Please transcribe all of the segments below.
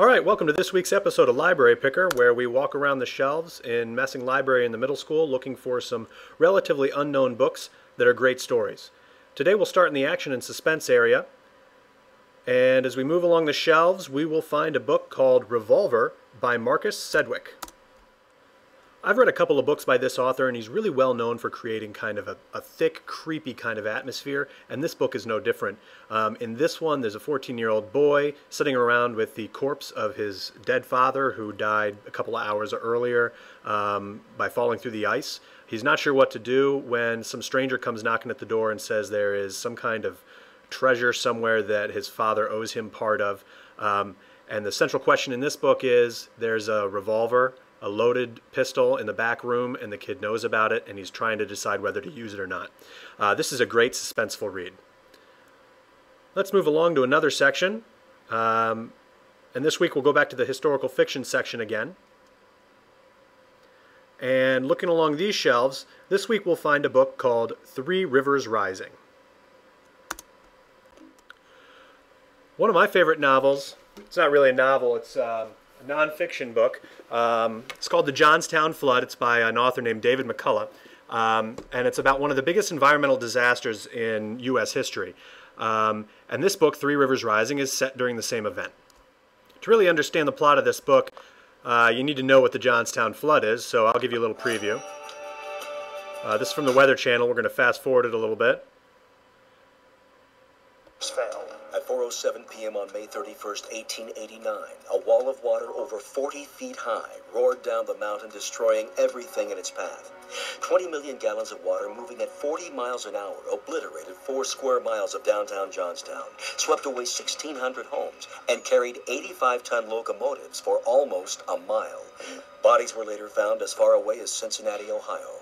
Alright, welcome to this week's episode of Library Picker, where we walk around the shelves in Messing Library in the middle school looking for some relatively unknown books that are great stories. Today we'll start in the action and suspense area, and as we move along the shelves we will find a book called Revolver by Marcus Sedgwick. I've read a couple of books by this author, and he's really well known for creating kind of a thick, creepy kind of atmosphere, and this book is no different. In this one, there's a 14-year-old boy sitting around with the corpse of his dead father, who died a couple of hours earlier by falling through the ice. He's not sure what to do when some stranger comes knocking at the door and says there is some kind of treasure somewhere that his father owes him part of. And the central question in this book is, there's a revolver, a loaded pistol in the back room, and the kid knows about it, and he's trying to decide whether to use it or not. This is a great suspenseful read. Let's move along to another section, and this week we'll go back to the historical fiction section again. And looking along these shelves, this week we'll find a book called 3 Rivers Rising. One of my favorite novels, it's not really a novel, it's a non-fiction book. It's called The Johnstown Flood. It's by an author named David McCullough, and it's about one of the biggest environmental disasters in U.S. history. And this book, 3 Rivers Rising, is set during the same event. To really understand the plot of this book, you need to know what the Johnstown Flood is, so I'll give you a little preview. This is from the Weather Channel. We're going to fast forward it a little bit. At 4:07 p.m. on May 31st, 1889, a wall of water over 40 feet high roared down the mountain, destroying everything in its path. 20 million gallons of water moving at 40 miles an hour obliterated 4 square miles of downtown Johnstown, swept away 1,600 homes, and carried 85-ton locomotives for almost a mile. Bodies were later found as far away as Cincinnati, Ohio.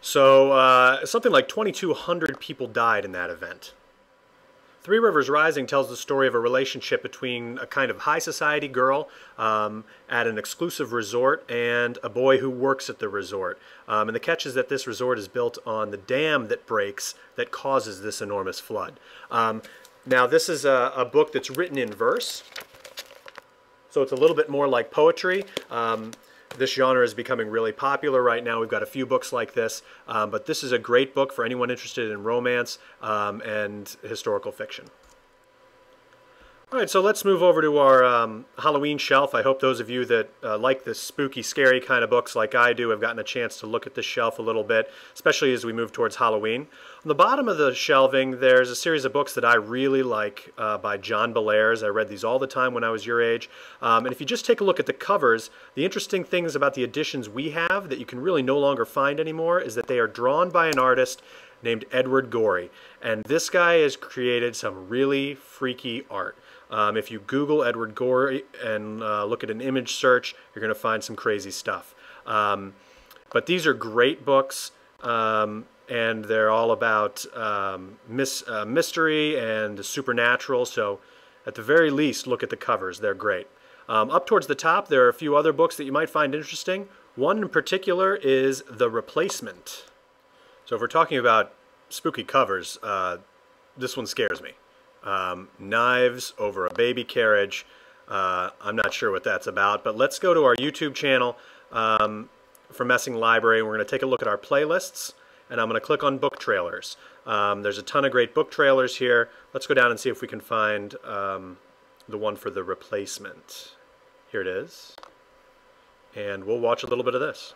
So something like 2,200 people died in that event. 3 Rivers Rising tells the story of a relationship between a kind of high society girl at an exclusive resort and a boy who works at the resort. And the catch is that this resort is built on the dam that breaks that causes this enormous flood. Now this is a book that's written in verse, so it's a little bit more like poetry. This genre is becoming really popular right now. We've got a few books like this, but this is a great book for anyone interested in romance and historical fiction. All right, so let's move over to our Halloween shelf. I hope those of you that like the spooky, scary kind of books like I do have gotten a chance to look at this shelf a little bit, especially as we move towards Halloween. On the bottom of the shelving, there's a series of books that I really like by John Bellairs. I read these all the time when I was your age. And if you just take a look at the covers, the interesting things about the editions we have that you can really no longer find anymore is that they are drawn by an artist named Edward Gorey. And this guy has created some really freaky art. If you Google Edward Gorey and look at an image search, you're going to find some crazy stuff. But these are great books, and they're all about mystery and the supernatural, so at the very least, look at the covers. They're great. Up towards the top, there are a few other books that you might find interesting. One in particular is The Replacement. So if we're talking about spooky covers, this one scares me. Knives over a baby carriage. I'm not sure what that's about, but let's go to our YouTube channel for Messing Library. We're going to take a look at our playlists, and I'm going to click on book trailers. There's a ton of great book trailers here. Let's go down and see if we can find the one for The Replacement. Here it is. And we'll watch a little bit of this.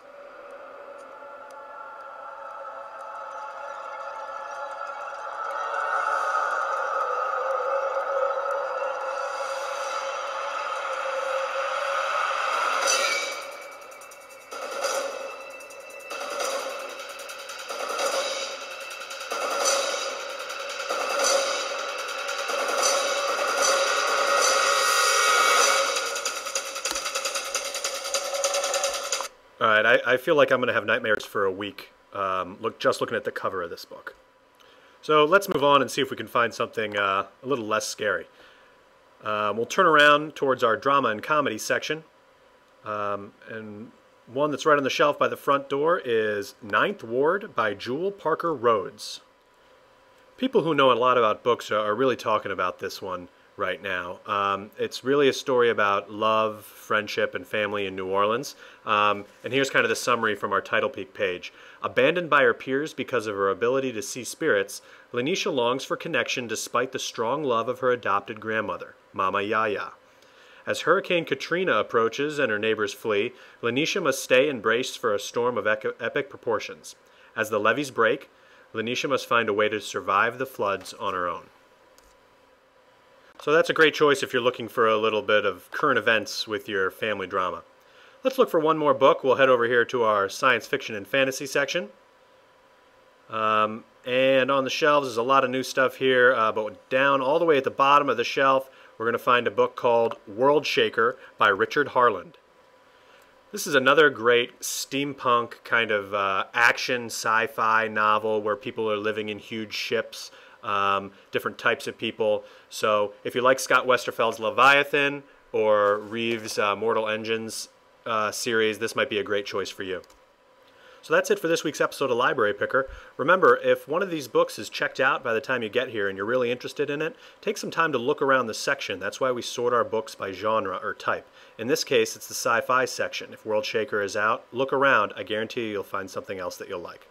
All right, I feel like I'm going to have nightmares for a week just looking at the cover of this book. So let's move on and see if we can find something a little less scary. We'll turn around towards our drama and comedy section. And one that's right on the shelf by the front door is Ninth Ward by Jewel Parker Rhodes. People who know a lot about books are really talking about this one right now. It's really a story about love, friendship, and family in New Orleans. And here's kind of the summary from our title peak page. Abandoned by her peers because of her ability to see spirits, Lanisha longs for connection despite the strong love of her adopted grandmother, Mama Yaya. As Hurricane Katrina approaches and her neighbors flee, Lanisha must stay and brace for a storm of epic proportions. As the levees break, Lanisha must find a way to survive the floods on her own. So that's a great choice if you're looking for a little bit of current events with your family drama. Let's look for one more book. We'll head over here to our science fiction and fantasy section. And on the shelves, there's a lot of new stuff here, but down all the way at the bottom of the shelf, we're going to find a book called WORLDSHAKER by Richard Harland. This is another great steampunk kind of action sci-fi novel where people are living in huge ships, different types of people. So if you like Scott Westerfeld's Leviathan or Reeves' Mortal Engines series, this might be a great choice for you. So that's it for this week's episode of Library Picker. Remember, if one of these books is checked out by the time you get here and you're really interested in it, take some time to look around the section. That's why we sort our books by genre or type. In this case, it's the sci-fi section. If WORLDSHAKER is out, look around. I guarantee you'll find something else that you'll like.